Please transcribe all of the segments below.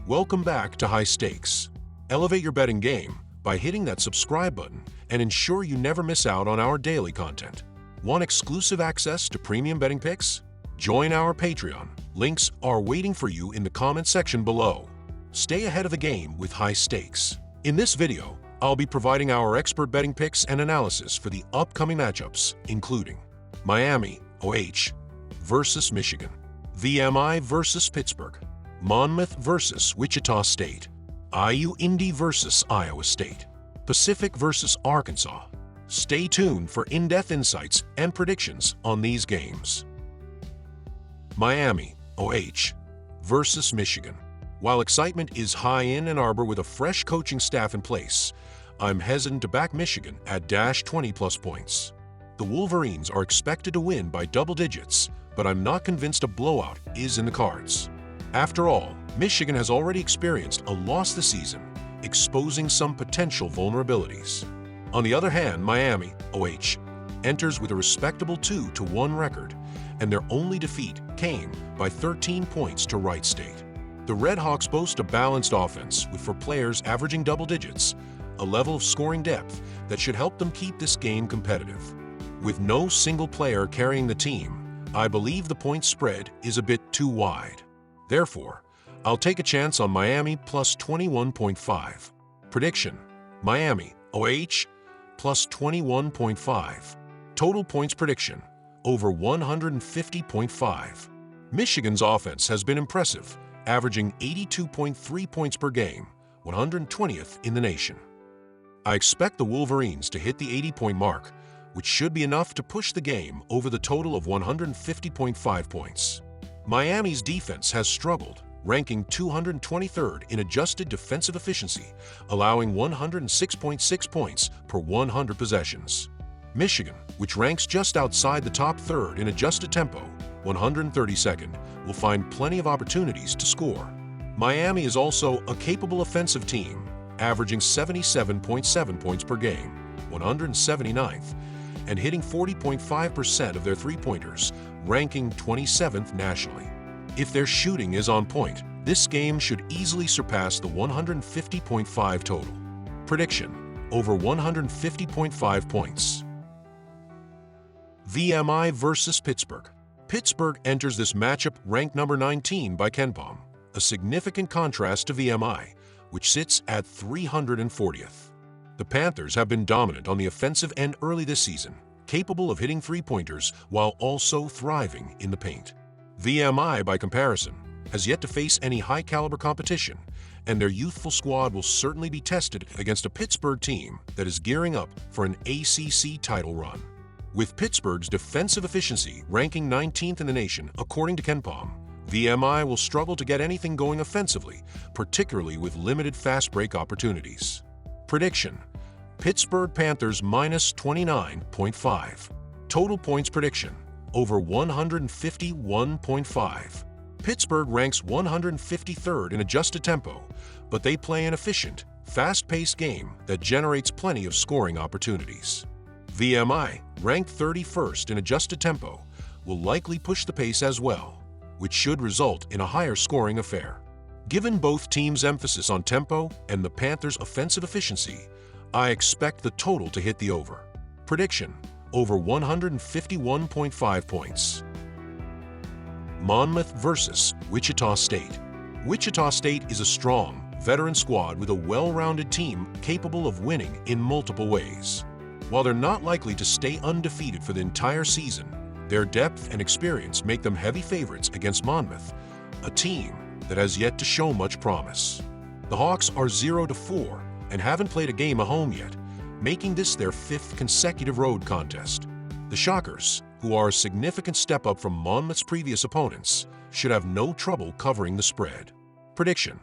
Welcome back to High Stakes. Elevate your betting game by hitting that subscribe button and ensure you never miss out on our daily content. Want exclusive access to premium betting picks? Join our Patreon. Links are waiting for you in the comment section below. Stay ahead of the game with High Stakes. In this video, I'll be providing our expert betting picks and analysis for the upcoming matchups, including Miami OH versus Michigan, VMI versus Pittsburgh, Monmouth versus Wichita State, IU Indy versus Iowa State, Pacific versus Arkansas. Stay tuned for in-depth insights and predictions on these games. Miami OH versus Michigan. While excitement is high in Ann Arbor with a fresh coaching staff in place, I'm hesitant to back Michigan at -20+ points. The Wolverines are expected to win by double digits, but I'm not convinced a blowout is in the cards. After all, Michigan has already experienced a loss this season, exposing some potential vulnerabilities. On the other hand, Miami OH enters with a respectable 2-1 record, and their only defeat came by 13 points to Wright State. The Red Hawks boast a balanced offense with four players averaging double digits, a level of scoring depth that should help them keep this game competitive. With no single player carrying the team, I believe the point spread is a bit too wide. Therefore, I'll take a chance on Miami plus 21.5. Prediction: Miami OH plus 21.5. Total points prediction: over 150.5. Michigan's offense has been impressive, averaging 82.3 points per game, 120th in the nation. I expect the Wolverines to hit the 80-point mark, which should be enough to push the game over the total of 150.5 points. Miami's defense has struggled, ranking 223rd in adjusted defensive efficiency, allowing 106.6 points per 100 possessions. Michigan, which ranks just outside the top third in adjusted tempo, 132nd, will find plenty of opportunities to score. Miami is also a capable offensive team, averaging 77.7 points per game, 179th, and hitting 40.5% of their three-pointers, ranking 27th nationally. If their shooting is on point, this game should easily surpass the 150.5 total. Prediction: over 150.5 points. VMI versus Pittsburgh. Pittsburgh enters this matchup ranked number 19 by KenPom, a significant contrast to VMI, which sits at 340th. The Panthers have been dominant on the offensive end early this season, capable of hitting three-pointers while also thriving in the paint. VMI, by comparison, has yet to face any high-caliber competition, and their youthful squad will certainly be tested against a Pittsburgh team that is gearing up for an ACC title run. With Pittsburgh's defensive efficiency ranking 19th in the nation, according to KenPom, VMI will struggle to get anything going offensively, particularly with limited fast break opportunities. Prediction: Pittsburgh Panthers minus 29.5. Total points prediction: over 151.5. Pittsburgh ranks 153rd in adjusted tempo, but they play an efficient, fast-paced game that generates plenty of scoring opportunities. VMI, ranked 31st in adjusted tempo, will likely push the pace as well, which should result in a higher scoring affair. Given both teams' emphasis on tempo and the Panthers' offensive efficiency, I expect the total to hit the over. Prediction: over 151.5 points. Monmouth versus Wichita State. Wichita State is a strong, veteran squad with a well-rounded team capable of winning in multiple ways. While they're not likely to stay undefeated for the entire season, their depth and experience make them heavy favorites against Monmouth, a team that has yet to show much promise. The Hawks are 0-4 and haven't played a game at home yet, making this their 5th consecutive road contest. The Shockers, who are a significant step up from Monmouth's previous opponents, should have no trouble covering the spread. Prediction: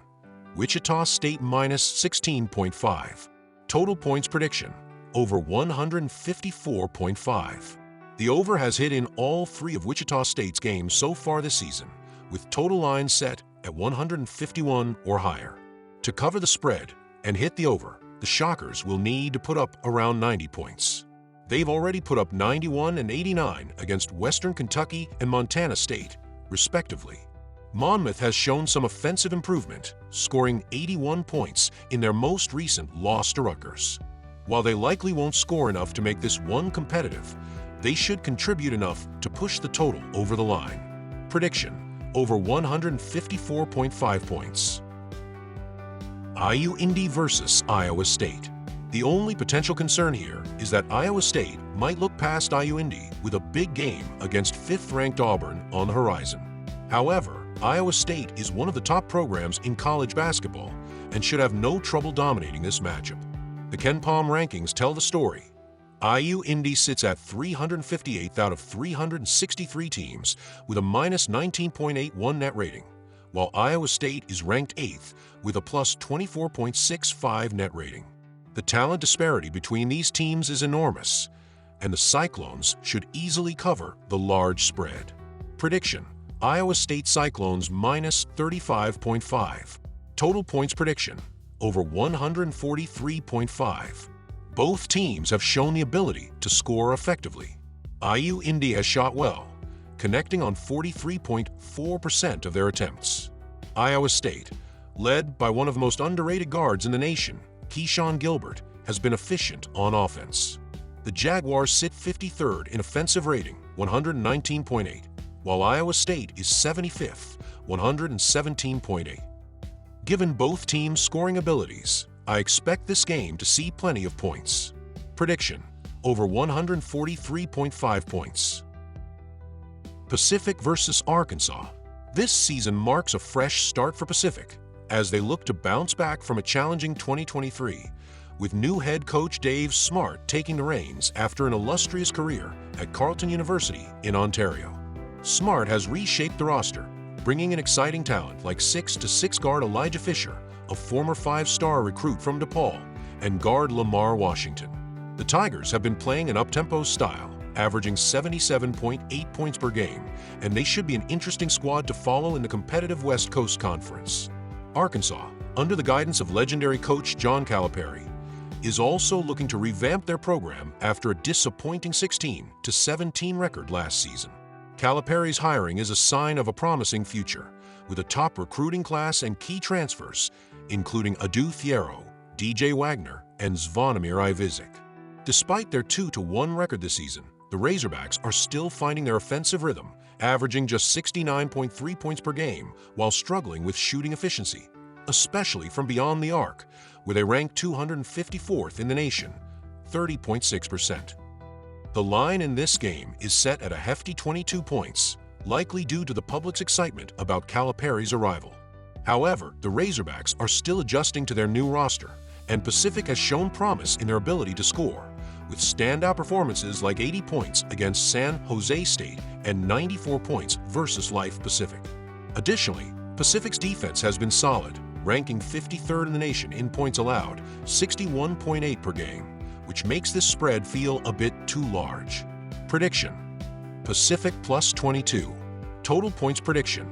Wichita State minus 16.5. Total points prediction: over 154.5. The over has hit in all 3 of Wichita State's games so far this season, with total lines set at 151 or higher. To cover the spread and hit the over, the Shockers will need to put up around 90 points. They've already put up 91 and 89 against Western Kentucky and Montana State, respectively. Monmouth has shown some offensive improvement, scoring 81 points in their most recent loss to Rutgers. While they likely won't score enough to make this one competitive, they should contribute enough to push the total over the line. Prediction: over 154.5 points. IU Indy versus Iowa State. The only potential concern here is that Iowa State might look past IU Indy with a big game against 5th-ranked Auburn on the horizon. However, Iowa State is one of the top programs in college basketball and should have no trouble dominating this matchup. The KenPom rankings tell the story. IU Indy sits at 358th out of 363 teams with a minus 19.81 net rating, while Iowa State is ranked 8th with a plus 24.65 net rating. The talent disparity between these teams is enormous, and the Cyclones should easily cover the large spread. Prediction: Iowa State Cyclones minus 35.5. Total points prediction: over 143.5. Both teams have shown the ability to score effectively. IU Indy has shot well, connecting on 43.4% of their attempts. Iowa State, led by one of the most underrated guards in the nation, Keyshawn Gilbert, has been efficient on offense. The Jaguars sit 53rd in offensive rating, 119.8, while Iowa State is 75th, 117.8. Given both teams' scoring abilities, I expect this game to see plenty of points. Prediction: over 143.5 points. Pacific versus Arkansas. This season marks a fresh start for Pacific as they look to bounce back from a challenging 2023, with new head coach Dave Smart taking the reins after an illustrious career at Carleton University in Ontario. Smart has reshaped the roster, bringing in exciting talent like 6'6" guard Elijah Fisher, a former 5-star recruit from DePaul, and guard Lamar Washington. The Tigers have been playing an up-tempo style, averaging 77.8 points per game, and they should be an interesting squad to follow in the competitive West Coast Conference. Arkansas, under the guidance of legendary coach John Calipari, is also looking to revamp their program after a disappointing 16-17 record last season. Calipari's hiring is a sign of a promising future, with a top recruiting class and key transfers, including Adu Fierro, DJ Wagner, and Zvonimir Ivizic. Despite their 2-1 record this season, the Razorbacks are still finding their offensive rhythm, averaging just 69.3 points per game while struggling with shooting efficiency, especially from beyond the arc, where they rank 254th in the nation, 30.6%. The line in this game is set at a hefty 22 points, likely due to the public's excitement about Calipari's arrival. However, the Razorbacks are still adjusting to their new roster, and Pacific has shown promise in their ability to score, with standout performances like 80 points against San Jose State and 94 points versus Life Pacific. Additionally, Pacific's defense has been solid, ranking 53rd in the nation in points allowed, 61.8 per game, which makes this spread feel a bit too large. Prediction: Pacific plus 22. Total points prediction: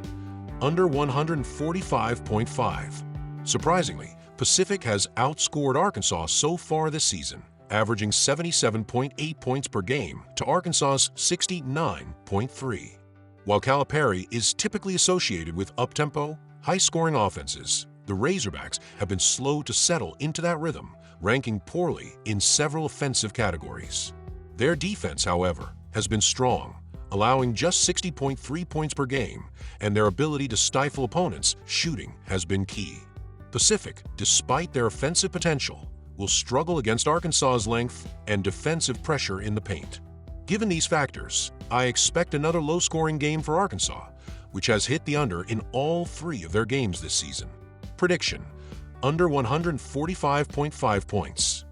under 145.5. Surprisingly, Pacific has outscored Arkansas so far this season, averaging 77.8 points per game to Arkansas's 69.3. While Calipari is typically associated with up-tempo, high-scoring offenses, the Razorbacks have been slow to settle into that rhythm, ranking poorly in several offensive categories. Their defense, however, has been strong, allowing just 60.3 points per game, and their ability to stifle opponents' shooting has been key. Pacific, despite their offensive potential, will struggle against Arkansas's length and defensive pressure in the paint. Given these factors, I expect another low-scoring game for Arkansas, which has hit the under in all 3 of their games this season. Prediction: under 145.5 points.